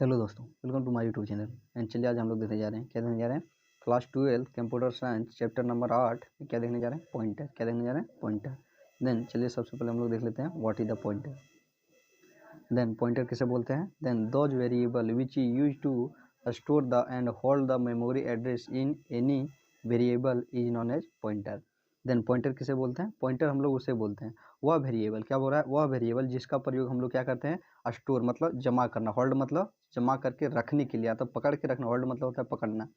Hello दोस्तों, welcome to my YouTube channel. And चलिए आज हम लोग देखने जा रहे हैं, क्या देखने जा रहे हैं, class 12 computer science chapter number 8 में क्या देखने जा रहे हैं, पॉइंटर। क्या देखने जा रहे हैं, पॉइंटर। देन चलिए सबसे पहले हम लोग देख लेते हैं what is the pointer. Then pointer किसे बोलते हैं, then those variable which use to store the and hold the memory address in any variable is known as pointer. Then pointer किसे बोलते हैं, पॉइंटर हम लोग उसे बोलते हैं वह वेरिएबल, क्या बोल रहा है, वह वेरिएबल जिसका प्रयोग हम लोग क्या करते हैं, स्टोर मतलब जमा करना, होल्ड मतलब जमा करके रखने के लिए, तो पकड़ के रखना, होल्ड मतलब होता है पकड़ना,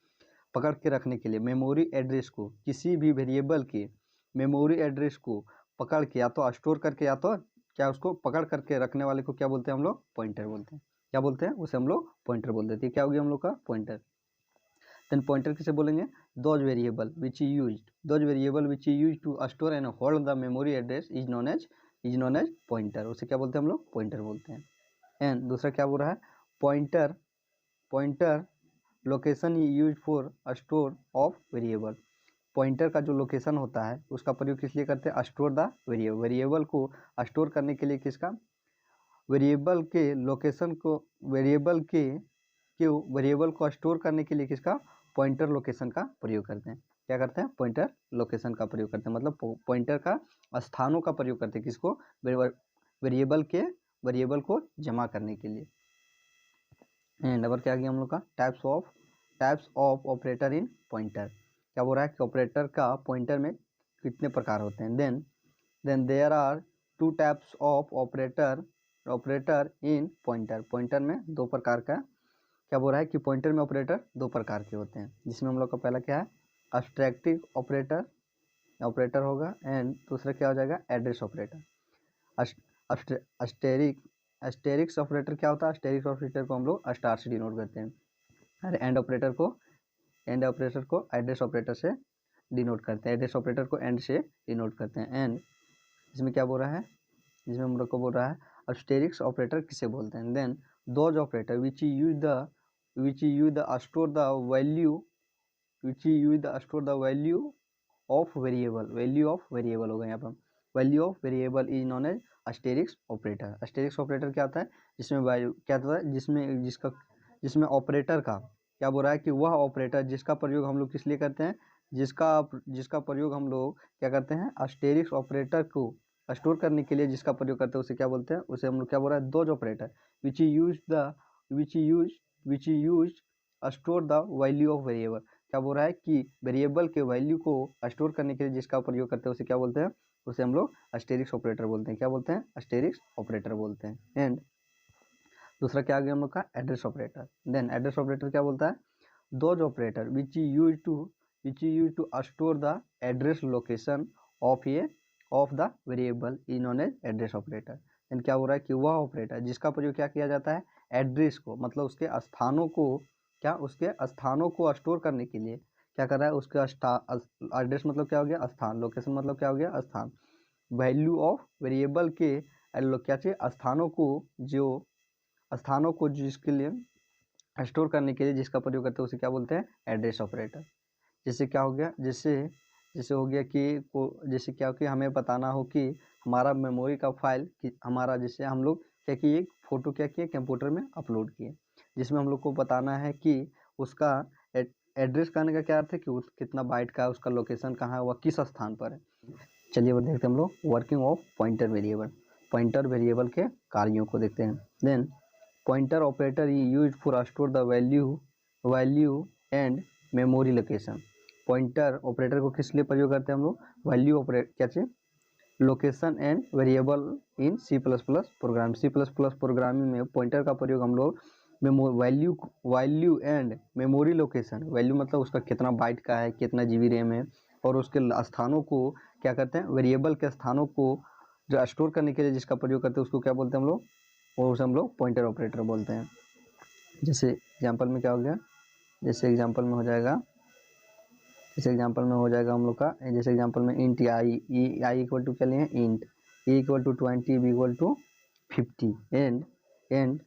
पकड़ के रखने के लिए मेमोरी एड्रेस को, किसी भी वेरिएबल के मेमोरी एड्रेस को पकड़ के या तो स्टोर करके या तो क्या उसको पकड़ करके रखने वाले को क्या बोलते हैं हम लोग, पॉइंटर बोलते हैं। क्या बोलते हैं उसे हम लोग, पॉइंटर बोल देते हैं। क्या हो गया हम लोग का, पॉइंटर। देन पॉइंटर किसे बोलेंगे, those variable which use to store and hold the memory address is known as pointer, उसे क्या बोलते हैं हम लोग, पॉइंटर बोलते हैं। एंड दूसरा क्या बोल रहा है, pointer pointer location use for store of variable. Pointer का जो लोकेशन होता है उसका प्रयोग किस लिए करते हैं, स्टोर द वेरिएबल, वेरिएबल को स्टोर करने के लिए, किसका, वेरिएबल के लोकेशन को, वेरिएबल को स्टोर करने के लिए किसका, पॉइंटर लोकेशन का प्रयोग करते हैं। क्या करते हैं, पॉइंटर लोकेशन का प्रयोग करते हैं, मतलब पॉइंटर का स्थानों का प्रयोग करते हैं, किसको, वेरिएबल को जमा करने के लिए। एंड अब क्या गया हम लोग का, types of operator in pointer. क्या बोल रहा है कि ऑपरेटर का पॉइंटर में कितने प्रकार होते हैं। Then there are two types of operator in pointer. Pointer में दो प्रकार का, क्या बोल रहा है कि पॉइंटर में ऑपरेटर दो प्रकार के होते हैं, जिसमें हम लोग का पहला क्या है, अब्स्ट्रैक्टिव ऑपरेटर होगा, एंड दूसरा क्या हो जाएगा, एड्रेस ऑपरेटर। अस्टेरिक्स ऑपरेटर क्या होता है, अस्टेरिक्स ऑपरेटर को हम लोग स्टार से डिनोट करते हैं, और एंड ऑपरेटर को एड्रेस ऑपरेटर से डिनोट करते हैं, एड्रेस ऑपरेटर को एंड से डिनोट करते हैं। एंड इसमें क्या बोल रहा है, जिसमें हम लोग को बोल रहा है अस्टेरिक्स ऑपरेटर किसे बोलते हैं। Then those operator which use the store the value of variable होगा यहाँ पर, value of variable is known as asterisk operator. Asterisk operator क्या होता है, जिसमें वैल्यू क्या होता है, जिसमें ऑपरेटर का, क्या बोल रहा है कि वह ऑपरेटर जिसका प्रयोग हम लोग किस लिए करते हैं, जिसका प्रयोग हम लोग क्या करते हैं, अस्टेरिक्स ऑपरेटर को स्टोर करने के लिए जिसका प्रयोग करते हैं उसे क्या बोलते हैं, उसे हम लोग क्या बोल रहा है, those operator which use store the value of variable. क्या बोल रहा है कि वेरिएबल के वैल्यू को स्टोर करने के लिए जिसका प्रयोग करते हैं उसे क्या बोलते हैं, उसे हम लोग अस्टेरिक्स ऑपरेटर बोलते हैं। क्या बोलते हैं, अस्टेरिक्स ऑपरेटर बोलते हैं। एंड दूसरा क्या आ गया हम लोग का, address operator. Then address operator क्या बोलता है, those operator which use to store the address location of the variable is known as address operator. Then क्या हो रहा है कि वह ऑपरेटर जिसका प्रयोग क्या किया जाता है, एड्रेस को मतलब उसके स्थानों को स्टोर करने के लिए क्या कर रहा है, उसके एड्रेस मतलब क्या हो गया, स्थान, लोकेशन मतलब क्या हो गया, स्थान, वैल्यू ऑफ वेरिएबल के क्या चाहिए, स्थानों को जिसके लिए स्टोर करने के लिए जिसका प्रयोग करते हैं उसे क्या बोलते हैं, एड्रेस ऑपरेटर। जैसे क्या हो गया, जैसे हो गया कि जैसे क्या हो कि हमें बताना हो कि हमारा मेमोरी का फाइल कि हमारा, जैसे हम लोग क्या किए, फोटो क्या किए, कंप्यूटर में अपलोड किए, जिसमें हम लोग को बताना है कि उसका एड्रेस कहने का क्या अर्थ है कि कितना बाइट का है, उसका लोकेशन कहाँ है, वह किस स्थान पर है। चलिए वो देखते हैं हम लोग वर्किंग ऑफ पॉइंटर वेरिएबल के कार्यों को देखते हैं। Then pointer operator use for store the value and memory location. Pointer operator को किस लिए प्रयोग करते हैं हम लोग, वैल्यू ऑपरेट क्या चाहिए, location and variable in C plus plus programming में पॉइंटर का प्रयोग हम लोग value and memory location, value मतलब उसका कितना बाइट का है, कितना जीबी रैम है, और उसके स्थानों को क्या करते हैं, वेरिएबल के स्थानों को जो स्टोर करने के लिए जिसका प्रयोग करते हैं उसको क्या बोलते हैं हम लोग, और उसे हम लोग पॉइंटर ऑपरेटर बोलते हैं। जैसे एग्जांपल में क्या हो गया, जैसे एग्जांपल में हो जाएगा हम लोग का, जैसे एग्जांपल में इंट आई इक्वल टू क्या लिए, int a equal to 20, b equal to 50, and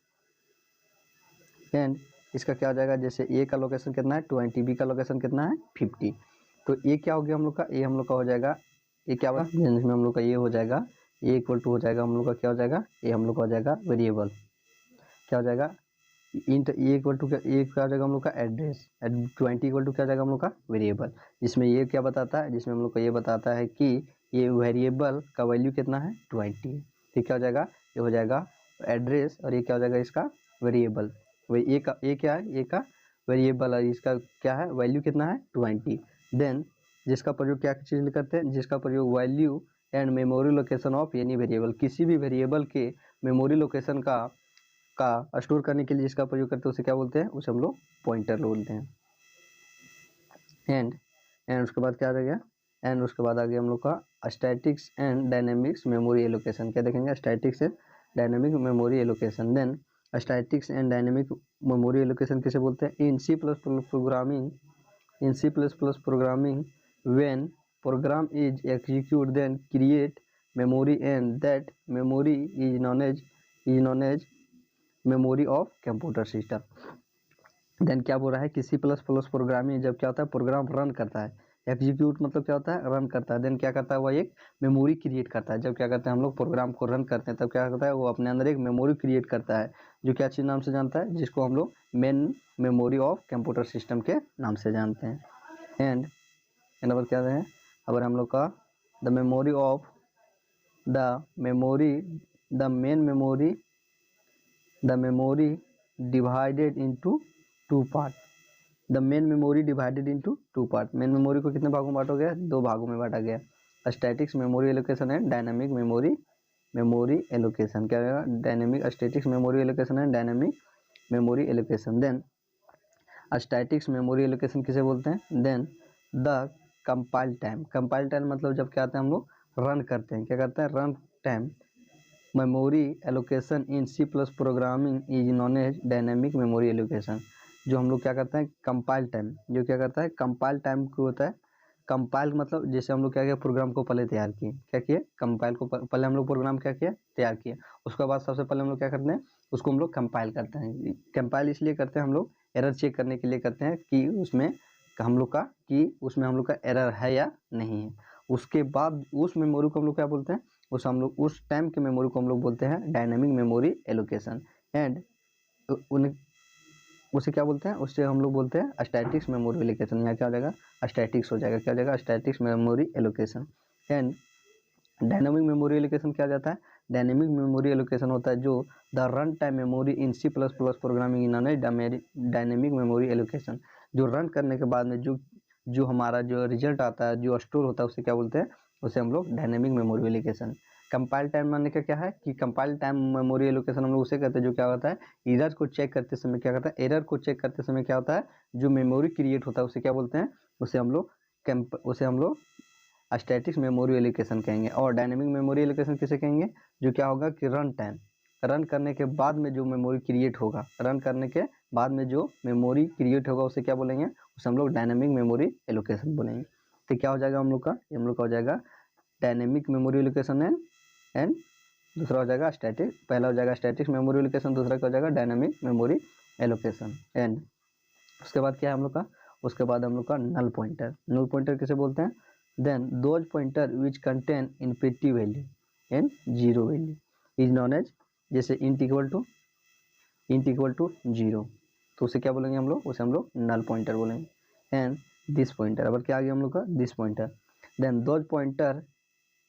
इसका क्या हो जाएगा, जैसे ए का लोकेशन कितना है 20, बी का लोकेशन कितना है 50, तो ए क्या हो गया हम लोग का, ए हम लोग का हो जाएगा, ए क्या होगा, जिसमें हम लोग का ये हो जाएगा, ए इक्वल टू हो जाएगा हम लोग का क्या हो जाएगा, ए हम लोग का हो जाएगा वेरिएबल, क्या हो जाएगा, इंट ए इक्वल टू क्या, ए क्या आ जाएगा हम लोग का एड्रेस, 20 इक्वल टू क्या आ जाएगा हम लोग का वेरिएबल, जिसमें ये क्या बताता है, जिसमें हम लोग को ये बताता है कि ये वेरिएबल का वैल्यू कितना है 20 है। ठीक, क्या हो जाएगा, ये हो जाएगा एड्रेस और ये क्या हो जाएगा इसका वेरिएबल। वही ए क्या है, ए का वेरिएबल है, इसका क्या है वैल्यू कितना है 20। देन जिसका प्रयोग क्या चीज़ करते हैं, जिसका प्रयोग value and memory location of any variable, किसी भी वेरिएबल के मेमोरी लोकेशन का स्टोर करने के लिए जिसका प्रयोग करते हैं उसे क्या बोलते हैं, उसे हम लोग पॉइंटर बोलते हैं। एंड उसके बाद क्या आ गया, एंड उसके बाद आ गया हम लोग का statics and dynamics memory allocation. क्या देखेंगे, statics and dynamic memory allocation. Then statics and dynamic memory allocation किसे बोलते हैं, in C plus plus programming when program is execute then create memory and that memory is known as memory of computer system. Then क्या बोल रहा है कि सी plus plus programming जब क्या होता है प्रोग्राम रन करता है, एग्जीक्यूट मतलब क्या होता है रन करता है, देन क्या करता है वह एक मेमोरी क्रिएट करता है। जब क्या करते हैं हम लोग प्रोग्राम को रन करते हैं तब क्या करता है वो अपने अंदर एक मेमोरी क्रिएट करता है, जो क्या चीज़ नाम से जानता है, जिसको हम लोग main memory of computer system के नाम से जानते हैं। एंड नंबर क्या है, अगर हम लोग का the memory of the memory divided into two part, the main memory divided into two part. Main memory को कितने भागों में बांटा गया, दो भागों में बांटा गया, statics memory allocation and dynamic memory allocation. क्या रहेगा, dynamic statics memory allocation and dynamic memory allocation. Then statics memory allocation किसे बोलते हैं, देन द कंपाइल टाइम मतलब जब क्या आता है हम लोग रन करते हैं, क्या करते हैं run time memory allocation in C plus programming is known as dynamic memory allocation. जो हम लोग क्या करते हैं कंपाइल टाइम, जो क्या करता है कंपाइल टाइम को होता है, कंपाइल मतलब जैसे हम लोग क्या किया प्रोग्राम को पहले तैयार किए, क्या किए कंपाइल को पहले हम लोग प्रोग्राम क्या किया तैयार किए, उसके बाद सबसे पहले हम लोग क्या करते हैं उसको हम लोग कंपाइल करते हैं। कंपाइल इसलिए करते हैं हम लोग एरर चेक करने के लिए करते हैं कि उसमें हम लोग का एरर है या नहीं है। उसके बाद उस मेमोरी को हम लोग क्या बोलते हैं, उस टाइम के मेमोरी को हम लोग बोलते हैं डायनेमिक मेमोरी एलोकेशन। एंड उसे क्या बोलते हैं, उससे हम लोग बोलते हैं स्टैटिक्स मेमोरी एलोकेशन। यहाँ क्या हो जाएगा स्टैटिक्स हो जाएगा, क्या हो जाएगा statics memory allocation. And dynamic memory allocation क्या जाता है, डायनेमिक मेमोरी एलोकेशन होता है जो the run time memory in C plus plus programming in dynamic memory allocation. जो रन करने के बाद में जो हमारा जो रिजल्ट आता है, जो स्टोर होता है, उसे क्या बोलते हैं, उसे हम लोग dynamic memory allocation. Compile time मानने का क्या है कि कंपाइल टाइम मेमोरी एलोकेशन हम लोग उसे कहते हैं जो क्या होता है एरर को चेक करते समय क्या करता है, एरर को चेक करते समय क्या होता है जो मेमोरी क्रिएट होता है उसे क्या बोलते हैं, उसे हम लोग स्टैटिक्स मेमोरी एलोकेशन कहेंगे। और डायनेमिक मेमोरी एलोकेशन किसे कहेंगे, जो क्या होगा कि रन करने के बाद में जो मेमोरी क्रिएट होगा, रन करने के बाद में जो मेमोरी क्रिएट होगा उसे क्या बोलेंगे, उसे हम लोग डायनेमिक मेमोरी एलोकेशन बोलेंगे। तो क्या हो जाएगा हम लोग का हो जाएगा डायनेमिक मेमोरी एलोकेशन एंड दूसरा हो जाएगा स्टैटिक, पहला हो जाएगा स्टैटिक्स मेमोरी एलोकेशन, दूसरा क्या हो जाएगा डायनेमिक मेमोरी एलोकेशन। एंड उसके बाद क्या है हम लोग का, उसके बाद हम लोग का नल पॉइंटर किसे बोलते हैं, then those pointer which contain infinity value and zero value is known as, जैसे इंट इक्वल टू जीरो, तो उसे क्या बोलेंगे हम लोग, उसे हम लोग नल पॉइंटर बोलेंगे। एंड दिस पॉइंटर, अब क्या आ गया हम लोग का this pointer, then those pointer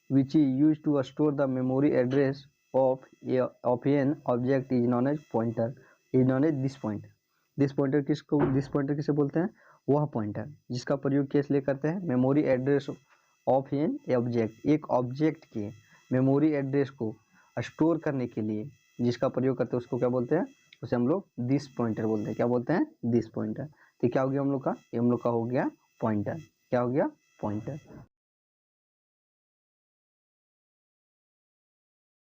which is used to store the memory address of an object is known as pointer, is known as this pointer। This pointer किसे बोलते हैं, वह पॉइंटर जिसका प्रयोग किस लिए करते हैं, memory address of an object, एक ऑब्जेक्ट के मेमोरी एड्रेस को स्टोर करने के लिए जिसका प्रयोग करते हैं उसको क्या बोलते हैं, उसे हम लोग दिस पॉइंटर बोलते हैं। क्या बोलते हैं, दिस पॉइंटर। तो क्या हो गया हम लोग का, ये हम लोग का हो गया पॉइंटर, क्या हो गया पॉइंटर।